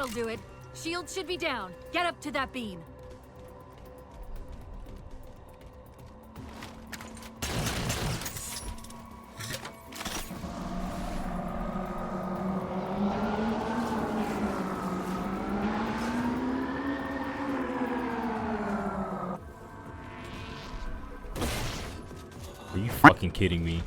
That'll do it. Shield should be down. Get up to that beam. Are you fucking kidding me?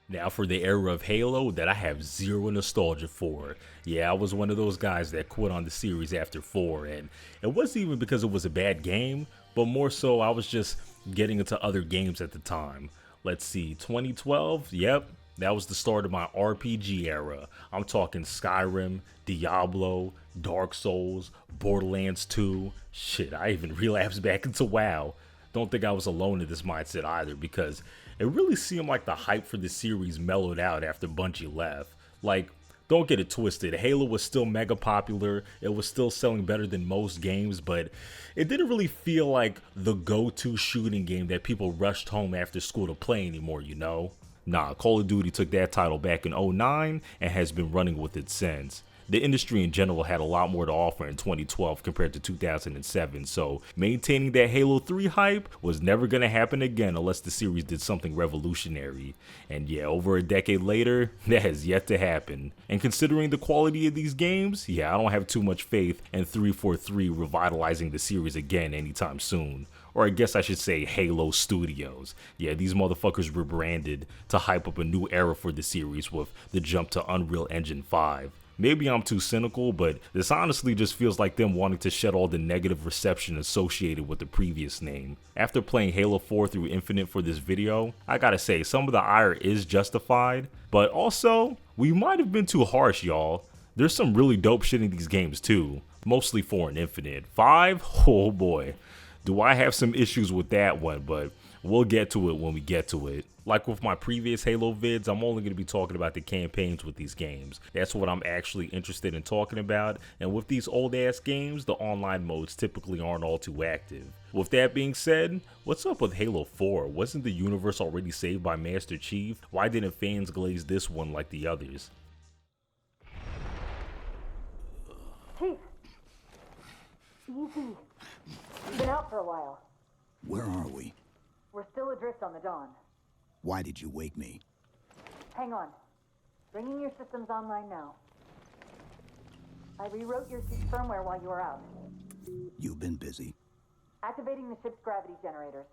Now for the era of Halo that I have zero nostalgia for. Yeah, I was one of those guys that quit on the series after 4, and it wasn't even because it was a bad game, but more so I was just getting into other games at the time. Let's see, 2012, yep, that was the start of my RPG era. I'm talking Skyrim, Diablo, Dark Souls, Borderlands 2. Shit, I even relapsed back into WoW. Don't think I was alone in this mindset either, because it really seemed like the hype for the series mellowed out after Bungie left. Like, don't get it twisted, Halo was still mega popular, it was still selling better than most games, but it didn't really feel like the go-to shooting game that people rushed home after school to play anymore, you know? Nah, Call of Duty took that title back in 2009 and has been running with it since. The industry in general had a lot more to offer in 2012 compared to 2007, so maintaining that Halo 3 hype was never going to happen again unless the series did something revolutionary. And yeah, over a decade later, that has yet to happen. And considering the quality of these games, yeah, I don't have too much faith in 343 revitalizing the series again anytime soon. Or I guess I should say Halo Studios. Yeah, these motherfuckers rebranded to hype up a new era for the series with the jump to Unreal Engine 5. Maybe I'm too cynical, but this honestly just feels like them wanting to shed all the negative reception associated with the previous name. After playing Halo 4 through Infinite for this video, I gotta say, some of the ire is justified, but also, we might have been too harsh, y'all. There's some really dope shit in these games too, mostly 4 and Infinite. 5? Oh boy. Do I have some issues with that one, but we'll get to it when we get to it. Like with my previous Halo vids, I'm only going to be talking about the campaigns with these games. That's what I'm actually interested in talking about, and with these old ass games, the online modes typically aren't all too active. With that being said, what's up with Halo 4? Wasn't the universe already saved by Master Chief? Why didn't fans glaze this one like the others? Chief! Easy. We've been out for a while. Where are we? We're still adrift on the Dawn. Why did you wake me? Hang on. Bringing your systems online now. I rewrote your ship's firmware while you were out. You've been busy. Activating the ship's gravity generators.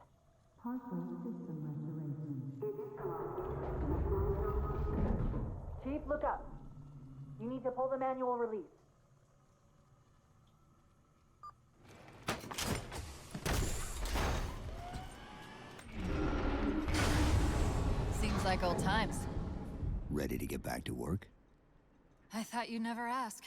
Chief, look up. You need to pull the manual release. Seems like old times. Ready to get back to work? I thought you'd never ask.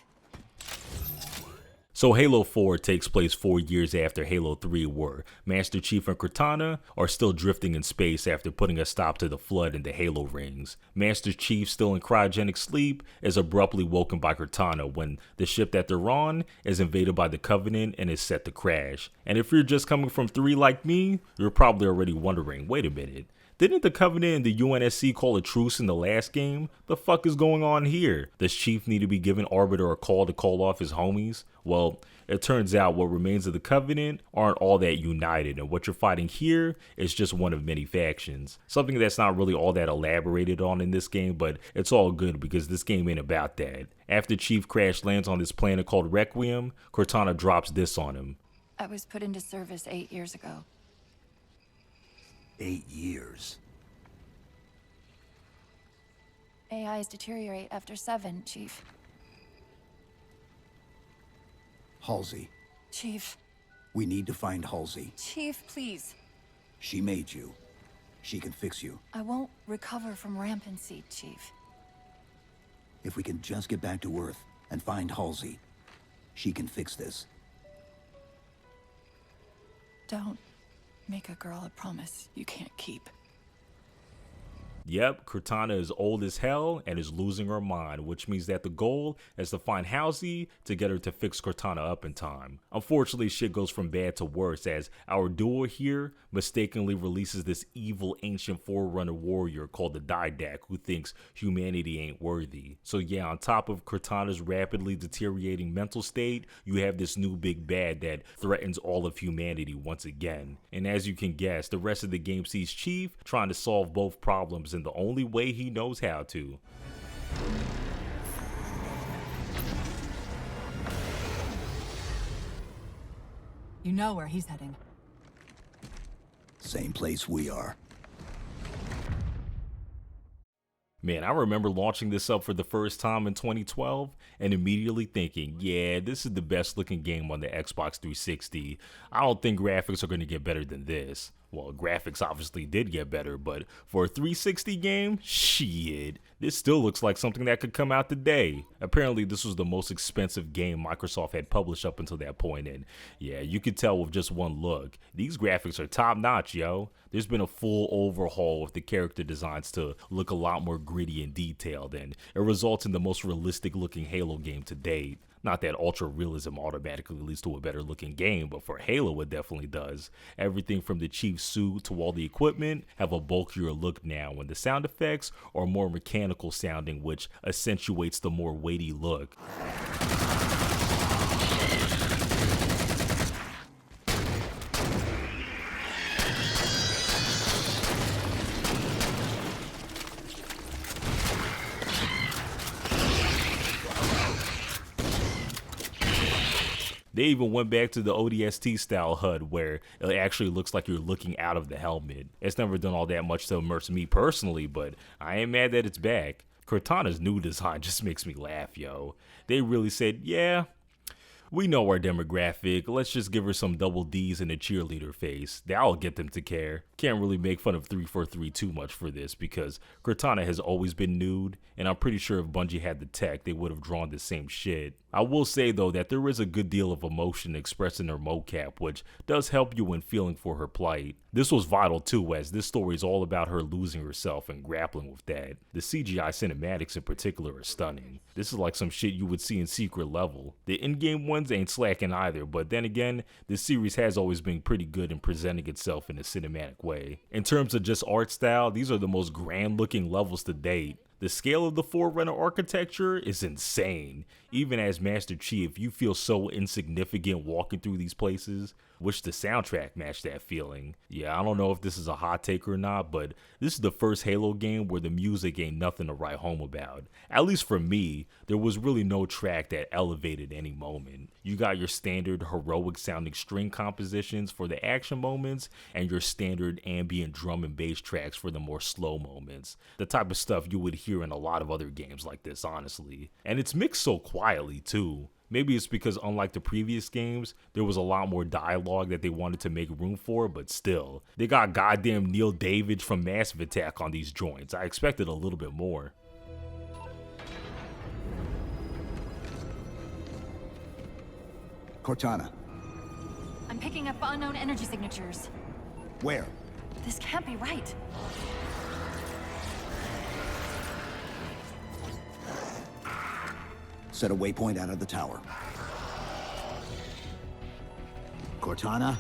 So Halo 4 takes place 4 years after Halo 3, where Master Chief and Cortana are still drifting in space after putting a stop to the flood in the Halo rings. Master Chief, still in cryogenic sleep, is abruptly woken by Cortana when the ship that they're on is invaded by the Covenant and is set to crash. And if you're just coming from 3 like me, you're probably already wondering, wait a minute. Didn't the Covenant and the UNSC call a truce in the last game? The fuck is going on here? Does Chief need to be giving Arbiter a call to call off his homies? Well, it turns out what remains of the Covenant aren't all that united, and what you're fighting here is just one of many factions. Something that's not really all that elaborated on in this game, but it's all good because this game ain't about that. After Chief crash lands on this planet called Requiem, Cortana drops this on him. I was put into service 8 years ago. 8 years. AIs deteriorate after 7, Chief. Halsey. Chief. We need to find Halsey. Chief, please. She made you. She can fix you. I won't recover from rampancy, Chief. If we can just get back to Earth and find Halsey, she can fix this. Don't make a girl a promise you can't keep. Yep, Cortana is old as hell and is losing her mind, which means that the goal is to find Halsey to get her to fix Cortana up in time. Unfortunately, shit goes from bad to worse as our duo here mistakenly releases this evil ancient forerunner warrior called the Didac who thinks humanity ain't worthy. So yeah, on top of Cortana's rapidly deteriorating mental state, you have this new big bad that threatens all of humanity once again. And as you can guess, the rest of the game sees Chief trying to solve both problems in the only way he knows how to. You know where he's heading. Same place we are. Man, I remember launching this up for the first time in 2012 and immediately thinking, yeah, this is the best looking game on the Xbox 360. I don't think graphics are going to get better than this. Well, graphics obviously did get better, but for a 360 game, shit, this still looks like something that could come out today. Apparently, this was the most expensive game Microsoft had published up until that point, and yeah, you could tell with just one look. These graphics are top notch, yo. There's been a full overhaul of the character designs to look a lot more gritty and detailed, and it results in the most realistic looking Halo game to date. Not that ultra realism automatically leads to a better looking game, but for Halo it definitely does. Everything from the Chief's suit to all the equipment have a bulkier look now, and the sound effects are more mechanical sounding, which accentuates the more weighty look. They even went back to the ODST style HUD where it actually looks like you're looking out of the helmet. It's never done all that much to immerse me personally, but I ain't mad that it's back. Cortana's new design just makes me laugh, yo. They really said, yeah, we know our demographic, let's just give her some double D's and a cheerleader face. That'll get them to care. Can't really make fun of 343 too much for this because Cortana has always been nude, and I'm pretty sure if Bungie had the tech, they would have drawn the same shit. I will say though that there is a good deal of emotion expressed in her mocap, which does help you when feeling for her plight. This was vital too, as this story is all about her losing herself and grappling with that. The CGI cinematics in particular are stunning. This is like some shit you would see in Secret Level. The in-game ones ain't slacking either, but then again, this series has always been pretty good in presenting itself in a cinematic way. In terms of just art style, these are the most grand looking levels to date. The scale of the Forerunner architecture is insane. Even as Master Chief, you feel so insignificant walking through these places. Wish the soundtrack matched that feeling. Yeah, I don't know if this is a hot take or not, but this is the first Halo game where the music ain't nothing to write home about. At least for me, there was really no track that elevated any moment. You got your standard heroic sounding string compositions for the action moments, and your standard ambient drum and bass tracks for the more slow moments. The type of stuff you would hear in a lot of other games like this, honestly. And it's mixed so quietly too. Maybe it's because unlike the previous games, there was a lot more dialogue that they wanted to make room for, but still. They got goddamn Neil David from Massive Attack on these joints. I expected a little bit more. Cortana, I'm picking up unknown energy signatures. where? This can't be right. Set a waypoint out of the tower. Cortana?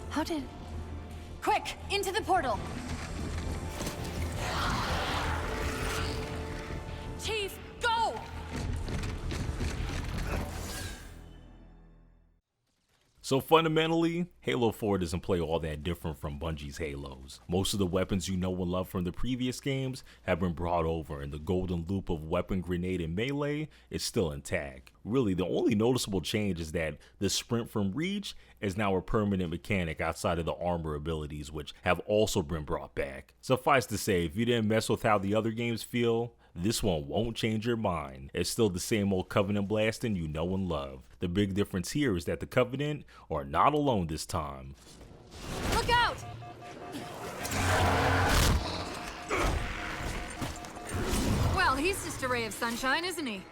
How did... Quick! Into the portal! Chief, go! So fundamentally, Halo 4 doesn't play all that different from Bungie's Halos. Most of the weapons you know and love from the previous games have been brought over, and the golden loop of weapon, grenade, and melee is still intact. Really, the only noticeable change is that the sprint from reach is now a permanent mechanic outside of the armor abilities, which have also been brought back. Suffice to say, if you didn't mess with how the other games feel, this one won't change your mind. It's still the same old Covenant blasting you know and love. The big difference here is that the Covenant are not alone this time. Look out! Well, he's just a ray of sunshine, isn't he?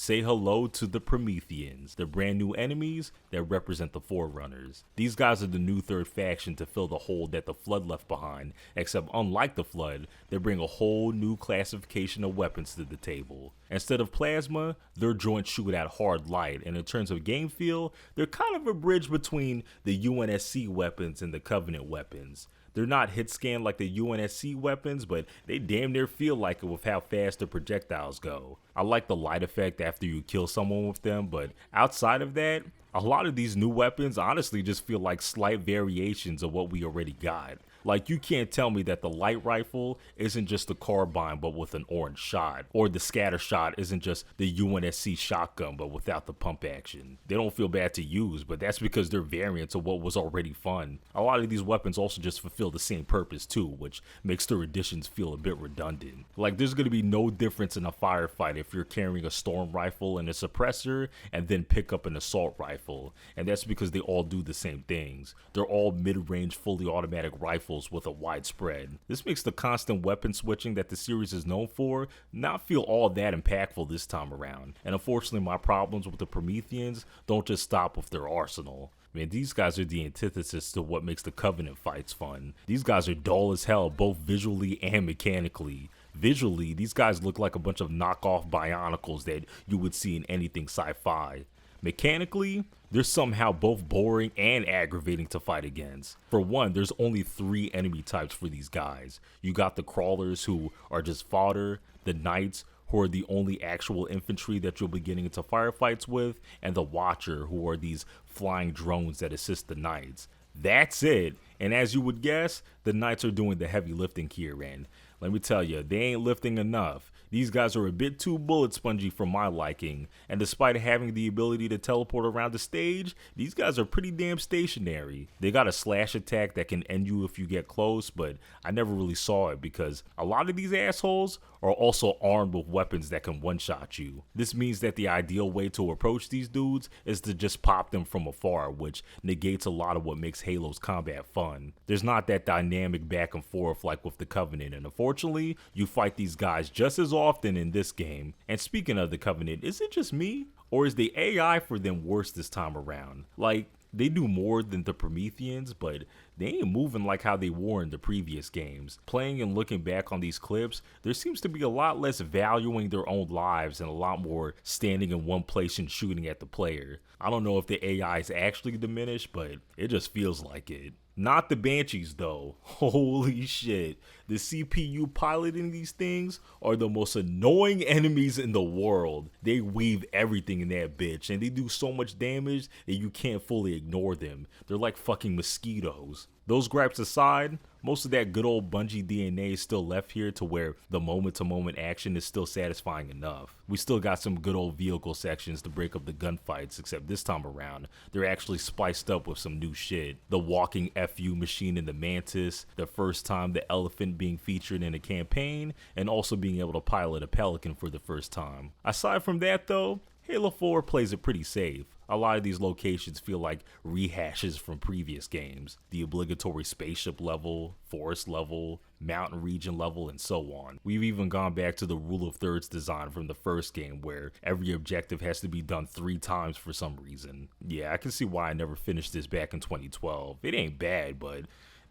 Say hello to the Prometheans, the brand new enemies that represent the Forerunners. These guys are the new third faction to fill the hole that the Flood left behind, except unlike the Flood, they bring a whole new classification of weapons to the table. Instead of plasma, their joints shoot at hard light, and in terms of game feel, they're kind of a bridge between the UNSC weapons and the Covenant weapons. They're not hit scan like the UNSC weapons, but they damn near feel like it with how fast the projectiles go. I like the light effect after you kill someone with them, but outside of that, a lot of these new weapons honestly just feel like slight variations of what we already got. Like, you can't tell me that the light rifle isn't just a carbine but with an orange shot, or the scatter shot isn't just the UNSC shotgun but without the pump action. They don't feel bad to use, but that's because they're variants of what was already fun. A lot of these weapons also just fulfill the same purpose too, which makes their additions feel a bit redundant. Like, there's gonna be no difference in a firefight if you're carrying a storm rifle and a suppressor and then pick up an assault rifle, and that's because they all do the same things. They're all mid-range fully automatic rifles with a wide spread. This makes the constant weapon switching that the series is known for not feel all that impactful this time around. And unfortunately, my problems with the Prometheans don't just stop with their arsenal. Man, these guys are the antithesis to what makes the Covenant fights fun. These guys are dull as hell, both visually and mechanically. Visually, these guys look like a bunch of knockoff Bionicles that you would see in anything sci-fi. Mechanically, they're somehow both boring and aggravating to fight against. For one, there's only 3 enemy types for these guys. You got the crawlers, who are just fodder, the knights, who are the only actual infantry that you'll be getting into firefights with, and the watcher, who are these flying drones that assist the knights. That's it. And as you would guess, the knights are doing the heavy lifting here, and let me tell you, they ain't lifting enough. These guys are a bit too bullet spongy for my liking, and despite having the ability to teleport around the stage, these guys are pretty damn stationary. They got a slash attack that can end you if you get close, but I never really saw it because a lot of these assholes are also armed with weapons that can one-shot you. This means that the ideal way to approach these dudes is to just pop them from afar, which negates a lot of what makes Halo's combat fun. There's not that dynamic back and forth like with the Covenant, and unfortunately, you fight these guys just as often in this game. And speaking of the Covenant, is it just me, or is the AI for them worse this time around? Like, they do more than the Prometheans, but they ain't moving like how they were in the previous games. Playing and looking back on these clips, there seems to be a lot less valuing their own lives and a lot more standing in one place and shooting at the player. I don't know if the AI is actually diminished, but it just feels like it. Not the Banshees though. Holy shit. The CPU piloting these things are the most annoying enemies in the world. They weave everything in that bitch and they do so much damage that you can't fully ignore them. They're like fucking mosquitoes. Those gripes aside, most of that good old Bungie DNA is still left here to where the moment-to-moment action is still satisfying enough. We still got some good old vehicle sections to break up the gunfights, except this time around, they're actually spiced up with some new shit. The walking FU machine in the Mantis, the first time the elephant being featured in a campaign, and also being able to pilot a Pelican for the first time. Aside from that though, Halo 4 plays it pretty safe. A lot of these locations feel like rehashes from previous games. The obligatory spaceship level, forest level, mountain region level, and so on. We've even gone back to the rule of thirds design from the first game where every objective has to be done 3 times for some reason. Yeah, I can see why I never finished this back in 2012. It ain't bad, but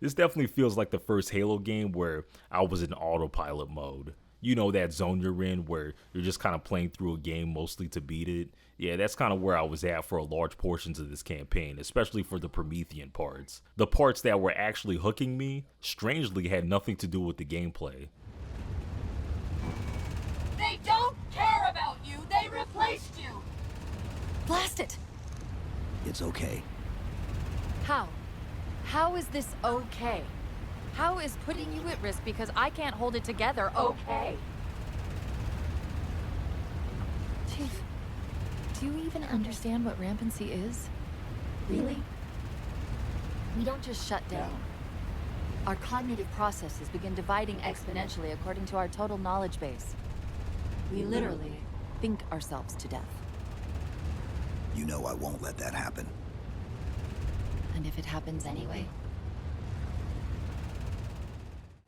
this definitely feels like the first Halo game where I was in autopilot mode. You know, that zone you're in where you're just kind of playing through a game mostly to beat it. Yeah, that's kind of where I was at for large portions of this campaign, especially for the Promethean parts. The parts that were actually hooking me, strangely had nothing to do with the gameplay. They don't care about you! They replaced you! Blast it! It's okay. How? How is this okay? How is putting you at risk because I can't hold it together okay? Chief, do you even understand what rampancy is? Really? We don't just shut down. Our cognitive processes begin dividing exponentially according to our total knowledge base. We literally think ourselves to death. You know I won't let that happen. And if it happens anyway?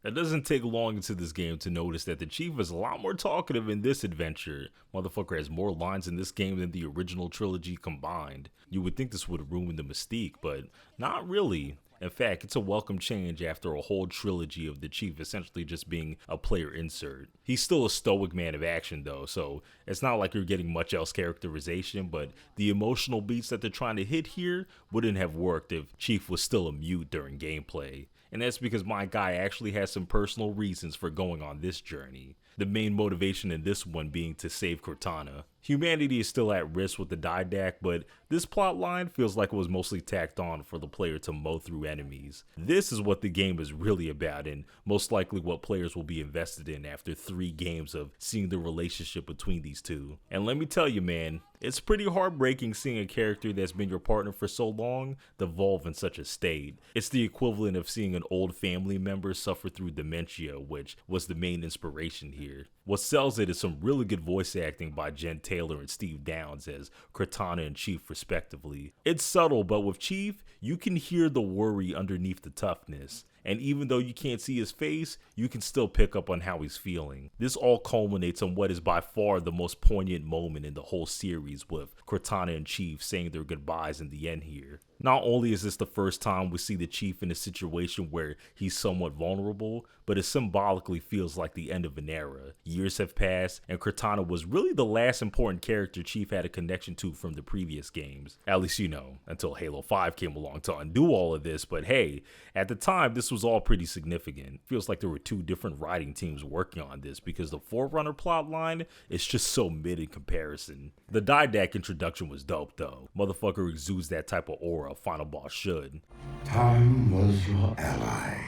It doesn't take long into this game to notice that the Chief is a lot more talkative in this adventure. Motherfucker has more lines in this game than the original trilogy combined. You would think this would ruin the mystique, but not really. In fact, it's a welcome change after a whole trilogy of the Chief essentially just being a player insert. He's still a stoic man of action though, so it's not like you're getting much else characterization, but the emotional beats that they're trying to hit here wouldn't have worked if Chief was still a mute during gameplay. And that's because my guy actually has some personal reasons for going on this journey. The main motivation in this one being to save Cortana. Humanity is still at risk with the Didact, but this plot line feels like it was mostly tacked on for the player to mow through enemies. This is what the game is really about, and most likely what players will be invested in after 3 games of seeing the relationship between these two. And let me tell you, man, it's pretty heartbreaking seeing a character that's been your partner for so long devolve in such a state. It's the equivalent of seeing an old family member suffer through dementia, which was the main inspiration here. What sells it is some really good voice acting by Jen Taylor and Steve Downs as Cortana and Chief respectively. It's subtle, but with Chief, you can hear the worry underneath the toughness. And even though you can't see his face, you can still pick up on how he's feeling. This all culminates on what is by far the most poignant moment in the whole series, with Cortana and Chief saying their goodbyes in the end here. Not only is this the first time we see the Chief in a situation where he's somewhat vulnerable, but it symbolically feels like the end of an era. Years have passed, and Cortana was really the last important character Chief had a connection to from the previous games. At least, you know, until Halo 5 came along to undo all of this, but hey, at the time, this was all pretty significant. Feels like there were 2 different writing teams working on this because the Forerunner plotline is just so mid in comparison. The Didact introduction was dope though. Motherfucker exudes that type of aura a final boss should. Time was your ally,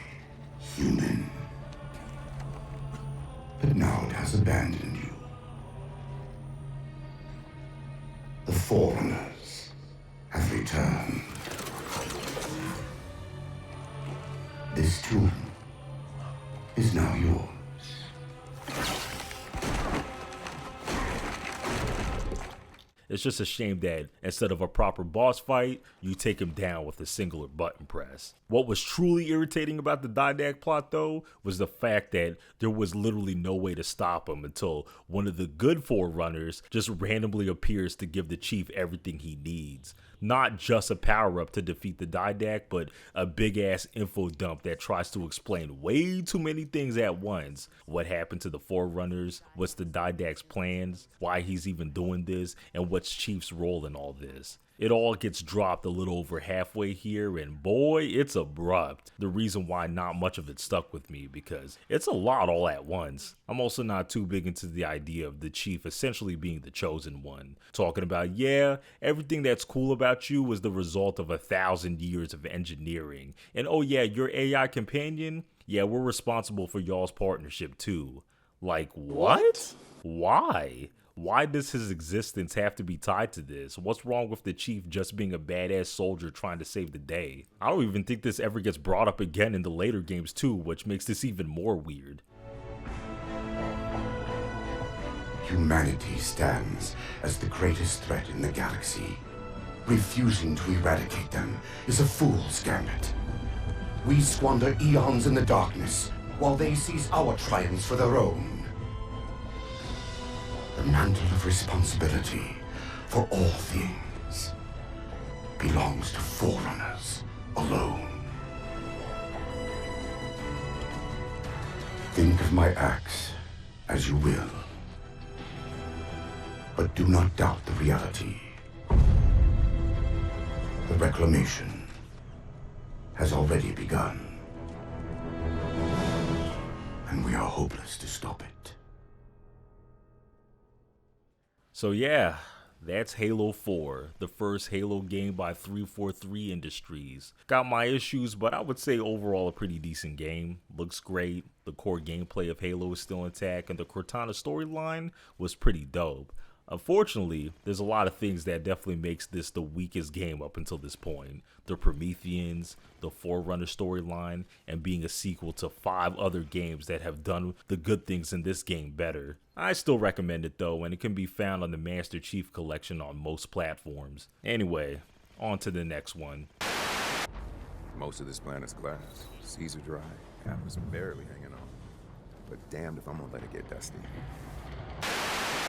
human. But now it has abandoned you. The Forerunners have returned. This tomb is now yours. It's just a shame that instead of a proper boss fight, you take him down with a singular button press. What was truly irritating about the Didact plot though was the fact that there was literally no way to stop him until one of the good Forerunners just randomly appears to give the Chief everything he needs. Not just a power-up to defeat the Didact, but a big-ass info dump that tries to explain way too many things at once. What happened to the Forerunners, what's the Didact's plans, why he's even doing this, and what's Chief's role in all this. It all gets dropped a little over halfway here, and boy, it's abrupt. The reason why not much of it stuck with me, because it's a lot all at once. I'm also not too big into the idea of the Chief essentially being the chosen one. Talking about, yeah, everything that's cool about you was the result of 1,000 years of engineering. And oh yeah, your AI companion, yeah, we're responsible for y'all's partnership too. Like, what? Why? Why does his existence have to be tied to this? What's wrong with the Chief just being a badass soldier trying to save the day? I don't even think this ever gets brought up again in the later games too, which makes this even more weird. Humanity stands as the greatest threat in the galaxy. Refusing to eradicate them is a fool's gambit. We squander eons in the darkness, while they seize our triumphs for their own. The mantle of responsibility for all things belongs to Forerunners alone. Think of my acts as you will, but do not doubt the reality. The reclamation has already begun, and we are hopeless to stop it. So yeah, that's Halo 4, the first Halo game by 343 Industries. Got my issues, but I would say overall a pretty decent game. Looks great, the core gameplay of Halo is still intact, and the Cortana storyline was pretty dope. Unfortunately, there's a lot of things that definitely makes this the weakest game up until this point. The Prometheans, the Forerunner storyline, and being a sequel to 5 other games that have done the good things in this game better. I still recommend it though, and it can be found on the Master Chief Collection on most platforms. Anyway, on to the next one. Most of this planet's glass. Seas are dry. Atlas barely hanging on. But damned if I'm gonna let it get dusty.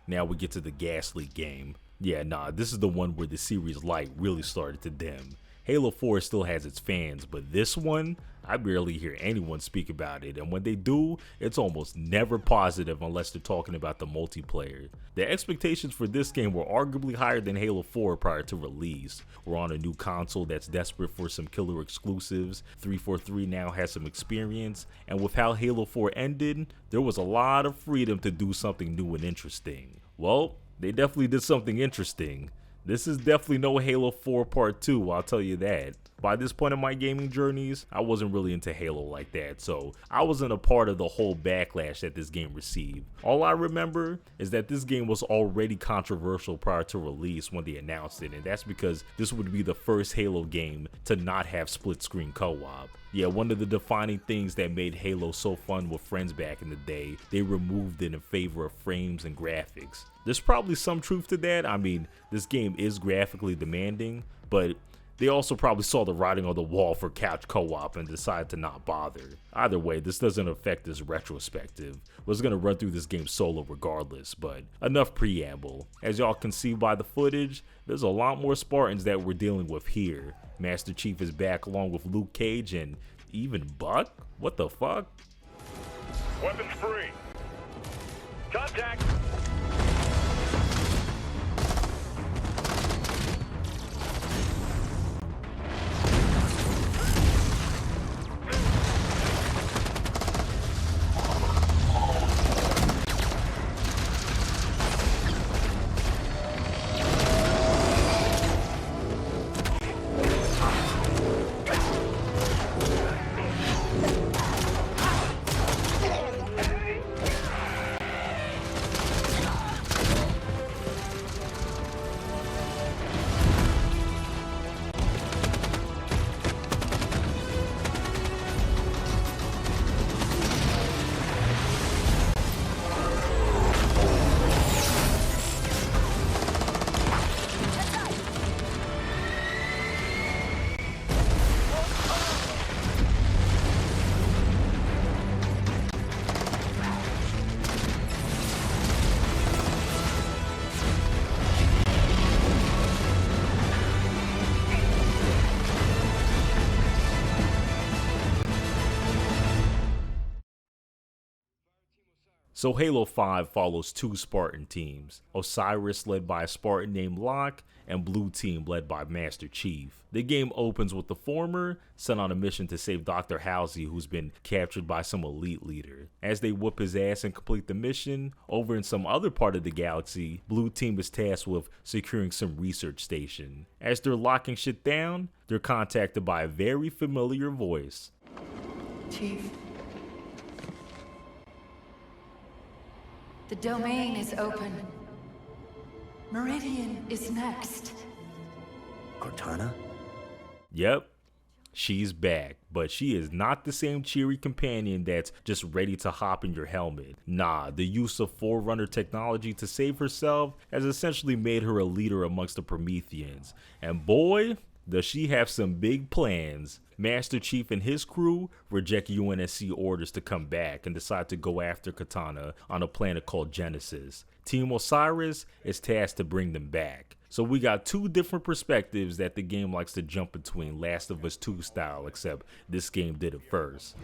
Now we get to the gas leak game. Yeah, nah, this is the one where the series light really started to dim. Halo 4 still has its fans, but this one, I barely hear anyone speak about it, and when they do, it's almost never positive unless they're talking about the multiplayer. The expectations for this game were arguably higher than Halo 4 prior to release. We're on a new console that's desperate for some killer exclusives, 343 now has some experience, and with how Halo 4 ended, there was a lot of freedom to do something new and interesting. Well, they definitely did something interesting. This is definitely no Halo 4 Part 2, I'll tell you that. By this point in my gaming journeys, I wasn't really into Halo like that, so I wasn't a part of the whole backlash that this game received. All I remember is that this game was already controversial prior to release when they announced it, and that's because this would be the first Halo game to not have split-screen co-op. Yeah, one of the defining things that made Halo so fun with friends back in the day, they removed it in favor of frames and graphics. There's probably some truth to that. I mean, this game is graphically demanding, but they also probably saw the writing on the wall for couch co-op and decided to not bother. Either way, this doesn't affect this retrospective. We're gonna run through this game solo regardless, but enough preamble. As y'all can see by the footage, there's a lot more Spartans that we're dealing with here. Master Chief is back along with Luke Cage and even Buck? What the fuck? Weapons free. Contact. So Halo 5 follows two Spartan teams, Osiris led by a Spartan named Locke, and Blue Team led by Master Chief. The game opens with the former sent on a mission to save Dr. Halsey, who's been captured by some elite leader. As they whoop his ass and complete the mission, over in some other part of the galaxy, Blue Team is tasked with securing some research station. As they're locking shit down, they're contacted by a very familiar voice. Chief. The domain is open. Meridian is next. Cortana? Yep, she's back, but she is not the same cheery companion that's just ready to hop in your helmet. Nah, the use of Forerunner technology to save herself has essentially made her a leader amongst the Prometheans. And boy, does she have some big plans. Master Chief and his crew reject UNSC orders to come back and decide to go after Cortana on a planet called Genesis. Team Osiris is tasked to bring them back. So we got two different perspectives that the game likes to jump between, Last of Us 2 style, except this game did it first.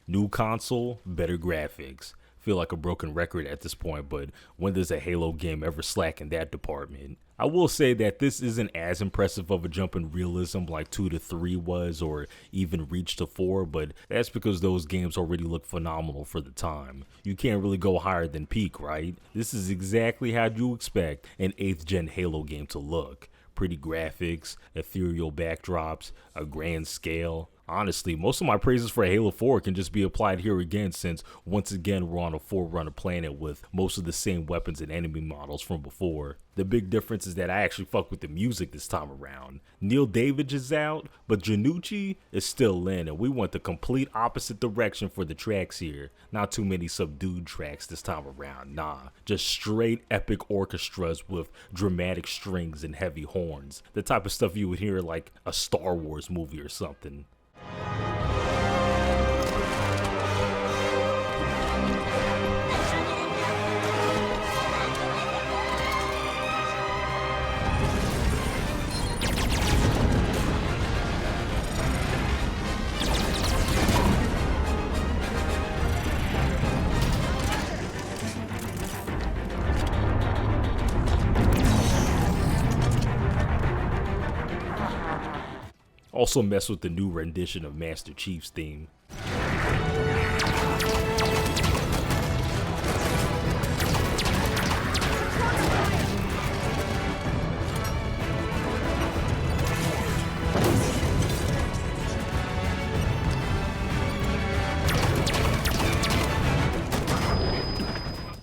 New console, better graphics. Feel like a broken record at this point, but when does a Halo game ever slack in that department? I will say that this isn't as impressive of a jump in realism like 2 to 3 was, or even Reach to 4, but that's because those games already look phenomenal for the time. You can't really go higher than peak, right? This is exactly how you expect an 8th gen Halo game to look. Pretty graphics, ethereal backdrops, a grand scale. Honestly, most of my praises for Halo 4 can just be applied here again, since once again we're on a Forerunner planet with most of the same weapons and enemy models from before. The big difference is that I actually fuck with the music this time around. Neil Davidge is out, but Janucci is still in, and we went the complete opposite direction for the tracks here. Not too many subdued tracks this time around, nah. Just straight epic orchestras with dramatic strings and heavy horns. The type of stuff you would hear in like a Star Wars movie or something. Also mess with the new rendition of Master Chief's theme.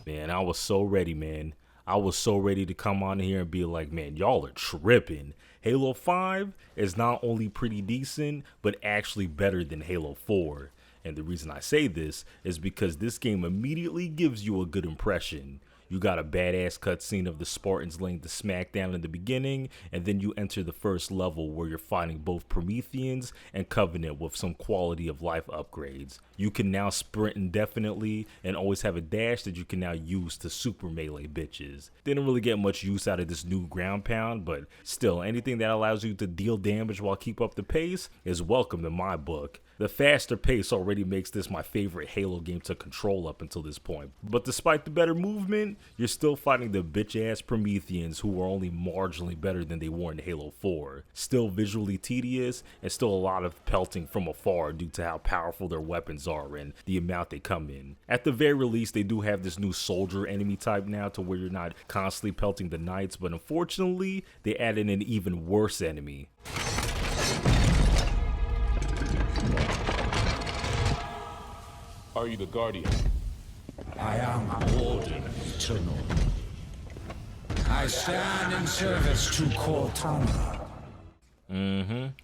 Man, I was so ready, man. I was so ready to come on here and be like, man, y'all are tripping. Halo 5 is not only pretty decent, but actually better than Halo 4. And the reason I say this is because this game immediately gives you a good impression. You got a badass cutscene of the Spartans laying the smackdown in the beginning, and then you enter the first level where you're fighting both Prometheans and Covenant with some quality of life upgrades. You can now sprint indefinitely and always have a dash that you can now use to super melee bitches. Didn't really get much use out of this new ground pound, but still, anything that allows you to deal damage while keep up the pace is welcome in my book. The faster pace already makes this my favorite Halo game to control up until this point. But despite the better movement, you're still fighting the bitch-ass Prometheans who are only marginally better than they were in Halo 4. Still visually tedious, and still a lot of pelting from afar due to how powerful their weapons are and the amount they come in. At the very least, they do have this new soldier enemy type now to where you're not constantly pelting the knights, but unfortunately, they added an even worse enemy. Are you the Guardian? I am Warden Eternal. I stand in service to Cortana.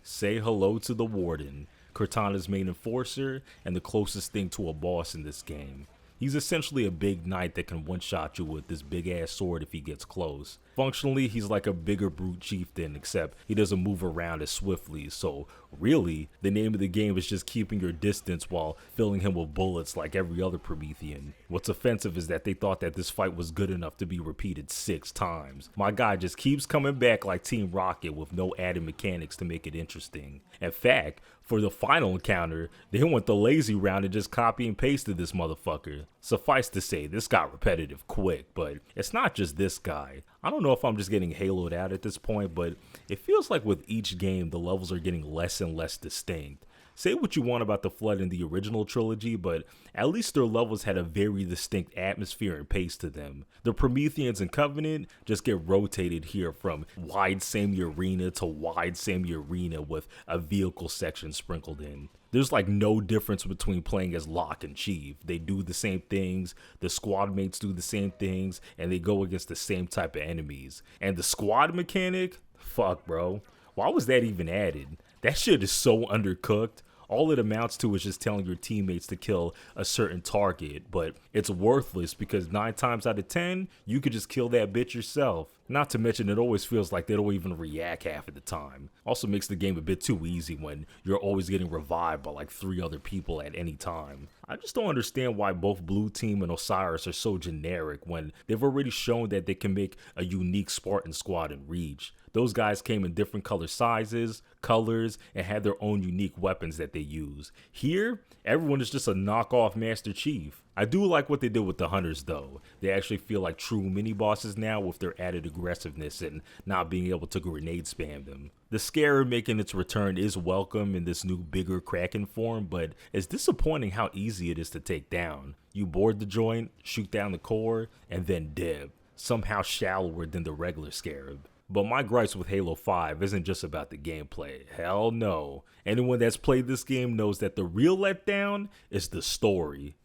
Say hello to the Warden, Cortana's main enforcer and the closest thing to a boss in this game. He's essentially a big knight that can one-shot you with this big-ass sword if he gets close. Functionally, he's like a bigger brute chieftain, except he doesn't move around as swiftly, so really, the name of the game is just keeping your distance while filling him with bullets like every other Promethean. What's offensive is that they thought that this fight was good enough to be repeated 6 times. My guy just keeps coming back like Team Rocket with no added mechanics to make it interesting. In fact, for the final encounter, they went the lazy route and just copy and pasted this motherfucker. Suffice to say, this got repetitive quick, but it's not just this guy. I don't know if I'm just getting haloed out at this point, but it feels like with each game, the levels are getting less and less distinct. Say what you want about the Flood in the original trilogy, but at least their levels had a very distinct atmosphere and pace to them. The Prometheans and Covenant just get rotated here from wide semi-arena to wide semi-arena with a vehicle section sprinkled in. There's like no difference between playing as Locke and Chief. They do the same things, the squad mates do the same things, and they go against the same type of enemies. And the squad mechanic? Fuck, bro. Why was that even added? That shit is so undercooked. All it amounts to is just telling your teammates to kill a certain target, but it's worthless because 9 times out of 10, you could just kill that bitch yourself. Not to mention it always feels like they don't even react half of the time. Also makes the game a bit too easy when you're always getting revived by like 3 other people at any time. I just don't understand why both Blue Team and Osiris are so generic when they've already shown that they can make a unique Spartan squad in Reach. Those guys came in different color sizes, colors, and had their own unique weapons that they use. Here, everyone is just a knockoff Master Chief. I do like what they did with the Hunters though. They actually feel like true mini-bosses now with their added aggressiveness and not being able to grenade spam them. The Scarab making its return is welcome in this new bigger Kraken form, but it's disappointing how easy it is to take down. You board the joint, shoot down the core, and then dip. Somehow shallower than the regular Scarab. But my gripes with Halo 5 isn't just about the gameplay. Hell no. Anyone that's played this game knows that the real letdown is the story.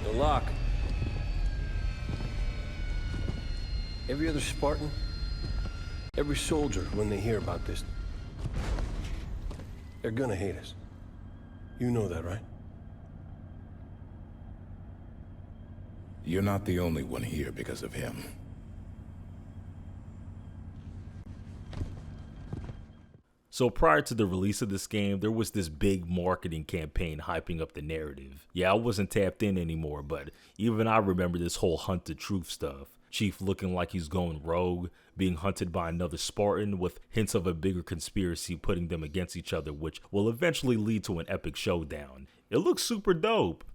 The lock. Every other Spartan, every soldier, when they hear about this, they're gonna hate us. You know that, right? You're not the only one here because of him. So prior to the release of this game, there was this big marketing campaign hyping up the narrative. Yeah, I wasn't tapped in anymore, but even I remember this whole hunt the truth stuff. Chief looking like he's going rogue, being hunted by another Spartan with hints of a bigger conspiracy putting them against each other, which will eventually lead to an epic showdown. It looks super dope.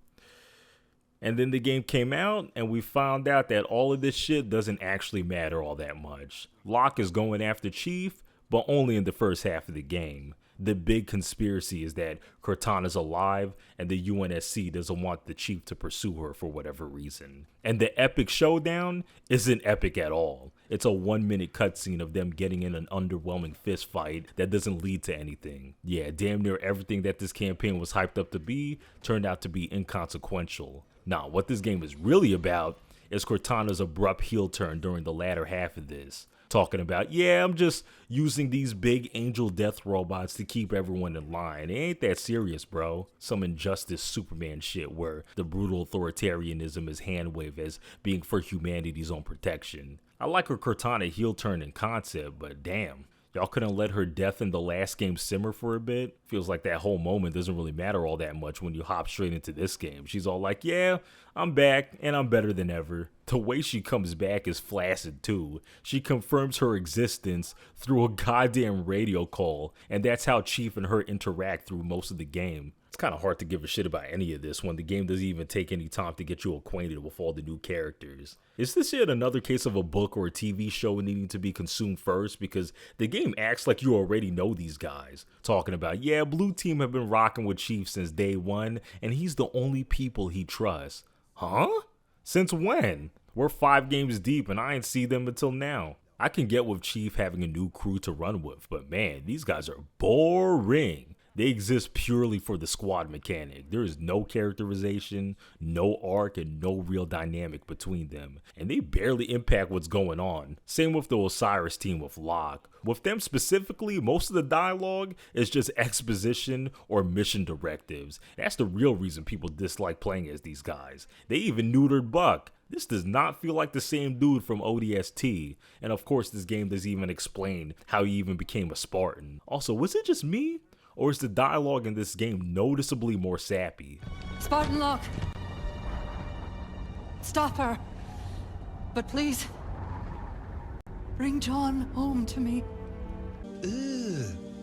And then the game came out and we found out that all of this shit doesn't actually matter all that much. Locke is going after Chief, but only in the first half of the game. The big conspiracy is that Cortana's alive and the UNSC doesn't want the Chief to pursue her for whatever reason. And the epic showdown isn't epic at all. It's a 1-minute cutscene of them getting in an underwhelming fist fight that doesn't lead to anything. Yeah, damn near everything that this campaign was hyped up to be turned out to be inconsequential. Nah, what this game is really about is Cortana's abrupt heel turn during the latter half of this. Talking about, yeah, I'm just using these big angel death robots to keep everyone in line. It ain't that serious, bro. Some Injustice Superman shit where the brutal authoritarianism is hand-waved as being for humanity's own protection. I like her Cortana heel turn in concept, but damn. Y'all couldn't let her death in the last game simmer for a bit? Feels like that whole moment doesn't really matter all that much when you hop straight into this game. She's all like, yeah, I'm back and I'm better than ever. The way she comes back is flaccid too. She confirms her existence through a goddamn radio call, and that's how Chief and her interact through most of the game. It's kind of hard to give a shit about any of this when the game doesn't even take any time to get you acquainted with all the new characters. Is this yet another case of a book or a TV show needing to be consumed first? Because the game acts like you already know these guys. Talking about, yeah, Blue Team have been rocking with Chief since day one, and he's the only people he trusts. Huh? Since when? We're 5 games deep and I ain't see them until now. I can get with Chief having a new crew to run with, but man, these guys are boring. They exist purely for the squad mechanic. There is no characterization, no arc, and no real dynamic between them. And they barely impact what's going on. Same with the Osiris team with Locke. With them specifically, most of the dialogue is just exposition or mission directives. That's the real reason people dislike playing as these guys. They even neutered Buck. This does not feel like the same dude from ODST. And of course, this game doesn't even explain how he even became a Spartan. Also, was it just me? Or is the dialogue in this game noticeably more sappy? Spartan Locke! Stop her! But please, bring John home to me.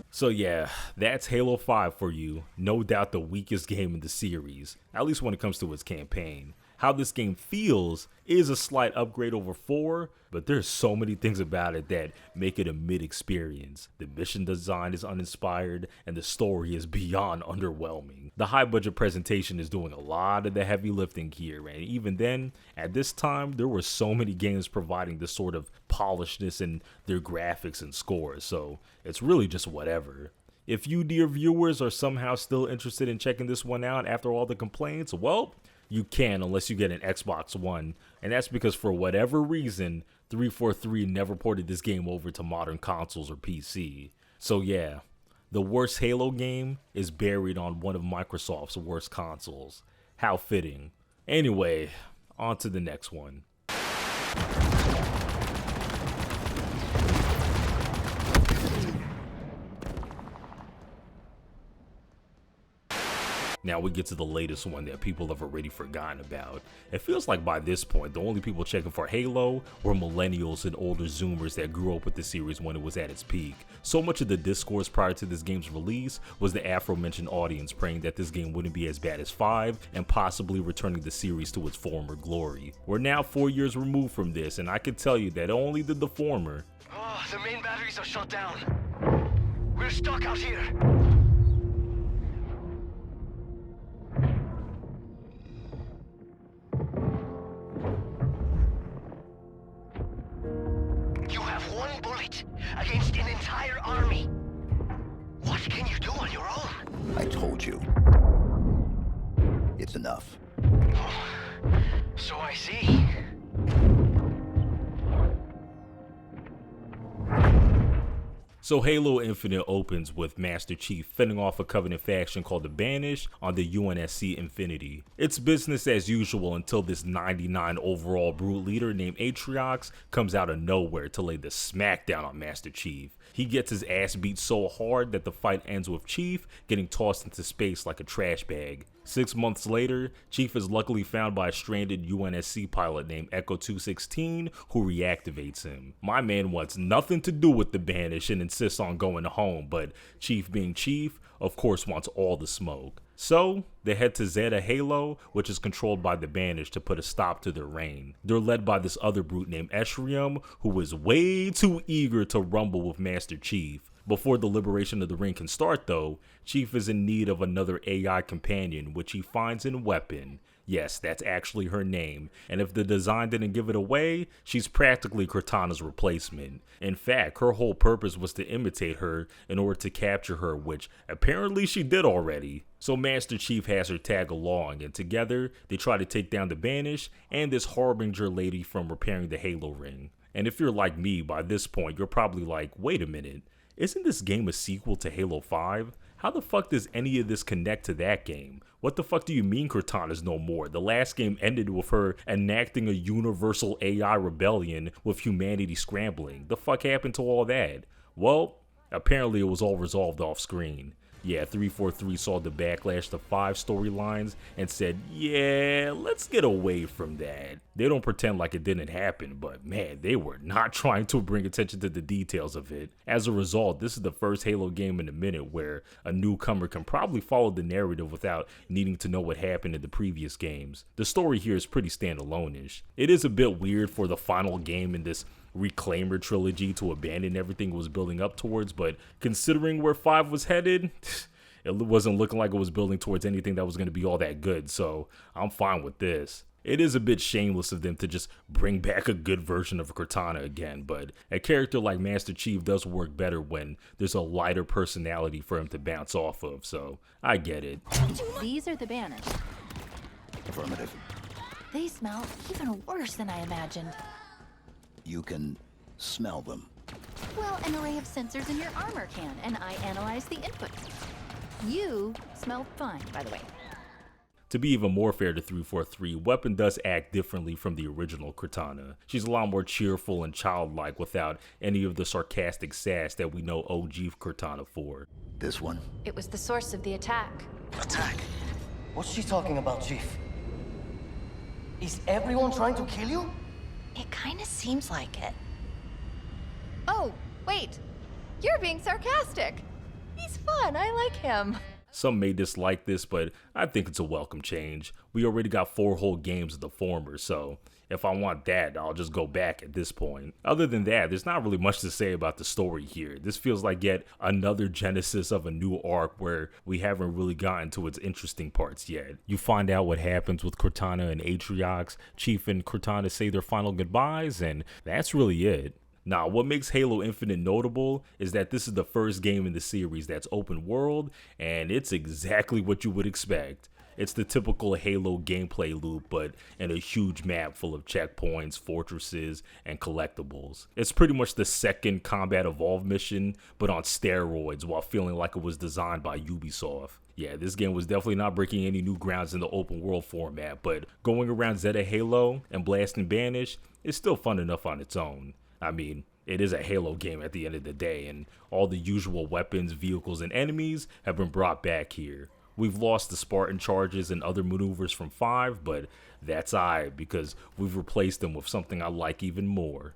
So yeah, that's Halo 5 for you. No doubt the weakest game in the series, at least when it comes to its campaign. How this game feels is a slight upgrade over 4, but there's so many things about it that make it a mid-experience. The mission design is uninspired, and the story is beyond underwhelming. The high-budget presentation is doing a lot of the heavy lifting here, and even then, at this time, there were so many games providing this sort of polishedness in their graphics and scores, so it's really just whatever. If you, dear viewers, are somehow still interested in checking this one out after all the complaints, well, you can unless you get an Xbox One, and that's because for whatever reason, 343 never ported this game over to modern consoles or PC. So yeah, the worst Halo game is buried on one of Microsoft's worst consoles. How fitting. Anyway, on to the next one. Now we get to the latest one that people have already forgotten about. It feels like by this point, the only people checking for Halo were millennials and older Zoomers that grew up with the series when it was at its peak. So much of the discourse prior to this game's release was the aforementioned audience praying that this game wouldn't be as bad as 5 and possibly returning the series to its former glory. We're now 4 years removed from this, and I can tell you that only did the former. Oh, the main batteries are shut down. We're stuck out here. You have 1 against an entire army. What can you do on your own? I told you. It's enough. Oh, so I see. So Halo Infinite opens with Master Chief fending off a Covenant faction called the Banished on the UNSC Infinity. It's business as usual until this 99 overall brute leader named Atriox comes out of nowhere to lay the smackdown on Master Chief. He gets his ass beat so hard that the fight ends with Chief getting tossed into space like a trash bag. 6 months later, Chief is luckily found by a stranded UNSC pilot named Echo 216 who reactivates him. My man wants nothing to do with the Banished and insists on going home, but Chief being Chief, of course wants all the smoke. So, they head to Zeta Halo, which is controlled by the Banished, to put a stop to their reign. They're led by this other brute named Eshrium, who is way too eager to rumble with Master Chief. Before the liberation of the ring can start though, Chief is in need of another AI companion, which he finds in Weapon. Yes, that's actually her name, and if the design didn't give it away, she's practically Cortana's replacement. In fact, her whole purpose was to imitate her in order to capture her, which apparently she did already. So Master Chief has her tag along, and together they try to take down the Banished and this Harbinger lady from repairing the Halo ring. And if you're like me, by this point you're probably like, wait a minute, isn't this game a sequel to Halo 5? How the fuck does any of this connect to that game? What the fuck do you mean Cortana's no more? The last game ended with her enacting a universal AI rebellion with humanity scrambling. The fuck happened to all that? Well, apparently it was all resolved off screen. Yeah, 343 saw the backlash to 5 storylines and said, yeah, let's get away from that. They don't pretend like it didn't happen, but man, they were not trying to bring attention to the details of it. As a result, this is the first Halo game in a minute where a newcomer can probably follow the narrative without needing to know what happened in the previous games. The story here is pretty standalone-ish. It is a bit weird for the final game in this Reclaimer trilogy to abandon everything it was building up towards, but considering where 5 was headed, it wasn't looking like it was building towards anything that was going to be all that good, so I'm fine with this. It is a bit shameless of them to just bring back a good version of Cortana again, but a character like Master Chief does work better when there's a lighter personality for him to bounce off of, so I get it. These are the Banished. Affirmative. They smell even worse than I imagined. You can smell them. Well, an array of sensors in your armor can, and I analyze the input. You smell fine, by the way. To be even more fair to 343, Weapon does act differently from the original Cortana. She's a lot more cheerful and childlike without any of the sarcastic sass that we know OG Cortana for. This one? It was the source of the attack. Attack? What's she talking about, Chief? Is everyone trying to kill you? It kinda seems like it. Oh, wait. You're being sarcastic. He's fun, I like him. Some may dislike this, but I think it's a welcome change. We already got 4 whole games of the former, so if I want that, I'll just go back at this point. Other than that, there's not really much to say about the story here. This feels like yet another genesis of a new arc where we haven't really gotten to its interesting parts yet. You find out what happens with Cortana and Atriox, Chief and Cortana say their final goodbyes, and that's really it. Now, what makes Halo Infinite notable is that this is the first game in the series that's open world, and it's exactly what you would expect. It's the typical Halo gameplay loop, but in a huge map full of checkpoints, fortresses, and collectibles. It's pretty much the second Combat Evolved mission, but on steroids while feeling like it was designed by Ubisoft. Yeah, this game was definitely not breaking any new grounds in the open world format, but going around Zeta Halo and blasting Banished is still fun enough on its own. I mean, it is a Halo game at the end of the day, and all the usual weapons, vehicles, and enemies have been brought back here. We've lost the Spartan charges and other maneuvers from 5, but that's alright because we've replaced them with something I like even more.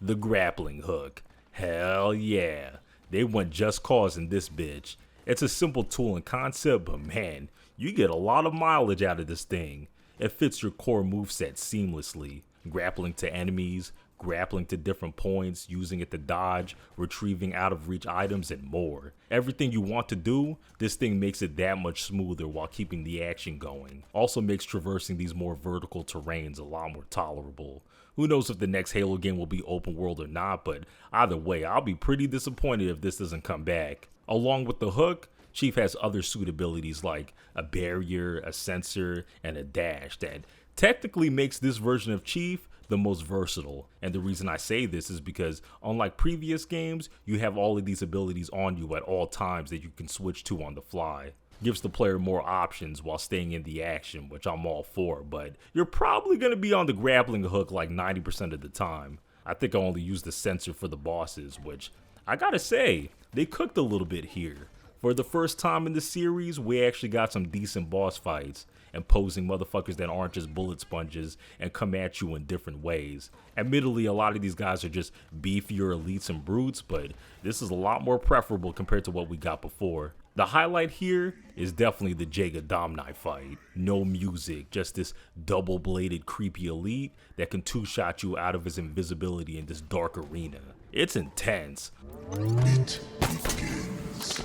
The grappling hook. Hell yeah. They went Just Cause in this bitch. It's a simple tool and concept, but man, you get a lot of mileage out of this thing. It fits your core moveset seamlessly, grappling to enemies, grappling to different points, using it to dodge, retrieving out of reach items, and more. Everything you want to do, this thing makes it that much smoother while keeping the action going. Also makes traversing these more vertical terrains a lot more tolerable. Who knows if the next Halo game will be open world or not, but either way, I'll be pretty disappointed if this doesn't come back. Along with the hook, Chief has other suit abilities like a barrier, a sensor, and a dash that technically makes this version of Chief the most versatile. And the reason I say this is because unlike previous games, you have all of these abilities on you at all times that you can switch to on the fly. Gives the player more options while staying in the action, which I'm all for, but you're probably going to be on the grappling hook like 90% of the time. I think I only used the sensor for the bosses, which I gotta say, they cooked a little bit here. For the first time in the series, we actually got some decent boss fights, imposing motherfuckers that aren't just bullet sponges and come at you in different ways. Admittedly, a lot of these guys are just beefier elites and brutes, but this is a lot more preferable compared to what we got before. The highlight here is definitely the Jaga Domni fight. No music, just this double-bladed creepy elite that can two-shot you out of his invisibility in this dark arena. It's intense. It begins.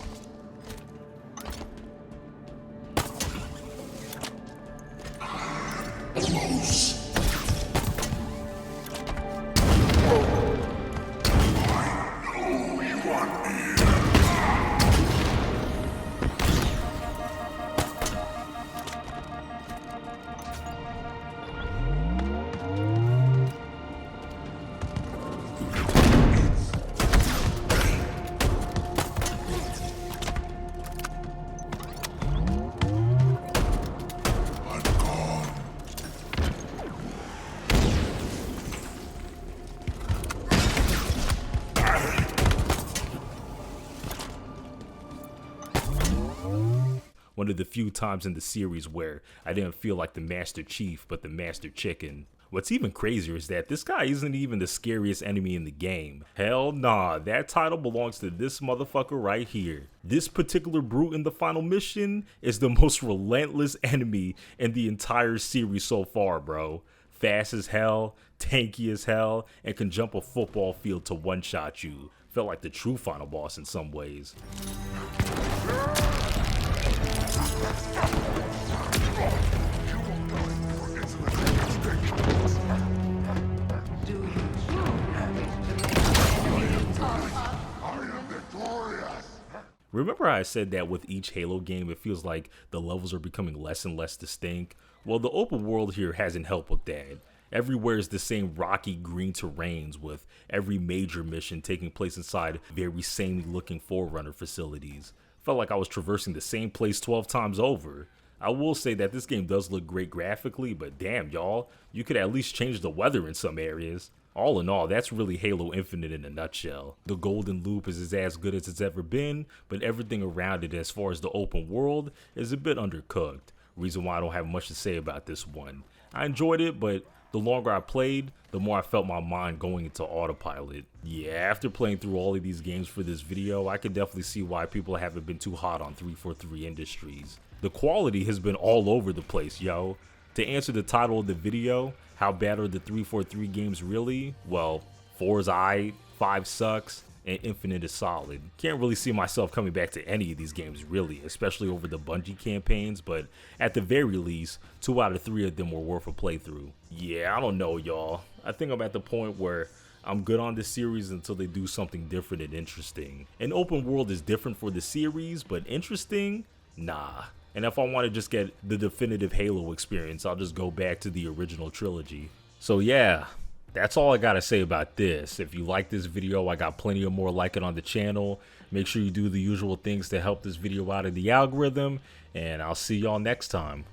Close. One of the few times in the series where I didn't feel like the Master Chief, but the Master Chicken. What's even crazier is that this guy isn't even the scariest enemy in the game. Hell nah, that title belongs to this motherfucker right here. This particular brute in the final mission is the most relentless enemy in the entire series so far, bro. Fast as hell, tanky as hell, and can jump a football field to one-shot you. Felt like the true final boss in some ways. Remember how I said that with each Halo game, it feels like the levels are becoming less and less distinct? Well, the open world here hasn't helped with that. Everywhere is the same rocky green terrains, with every major mission taking place inside very samey looking Forerunner facilities. Felt like I was traversing the same place 12 times over. I will say that this game does look great graphically, but damn y'all, you could at least change the weather in some areas. All in all, that's really Halo Infinite in a nutshell. The golden loop is as good as it's ever been, but everything around it as far as the open world is a bit undercooked. Reason why I don't have much to say about this one. I enjoyed it, but the longer I played, the more I felt my mind going into autopilot. Yeah, after playing through all of these games for this video, I can definitely see why people haven't been too hot on 343 Industries. The quality has been all over the place, yo. To answer the title of the video, how bad are the 343 games really? Well, 4 is aight, 5 sucks, and Infinite is solid. Can't really see myself coming back to any of these games really, especially over the Bungie campaigns, but at the very least, 2 out of 3 of them were worth a playthrough. Yeah, I don't know, y'all. I think I'm at the point where I'm good on this series until they do something different and interesting. An open world is different for the series, but interesting? Nah. And if I want to just get the definitive Halo experience, I'll just go back to the original trilogy. So yeah, that's all I gotta say about this. If you like this video, I got plenty of more like it on the channel. Make sure you do the usual things to help this video out of the algorithm, and I'll see y'all next time.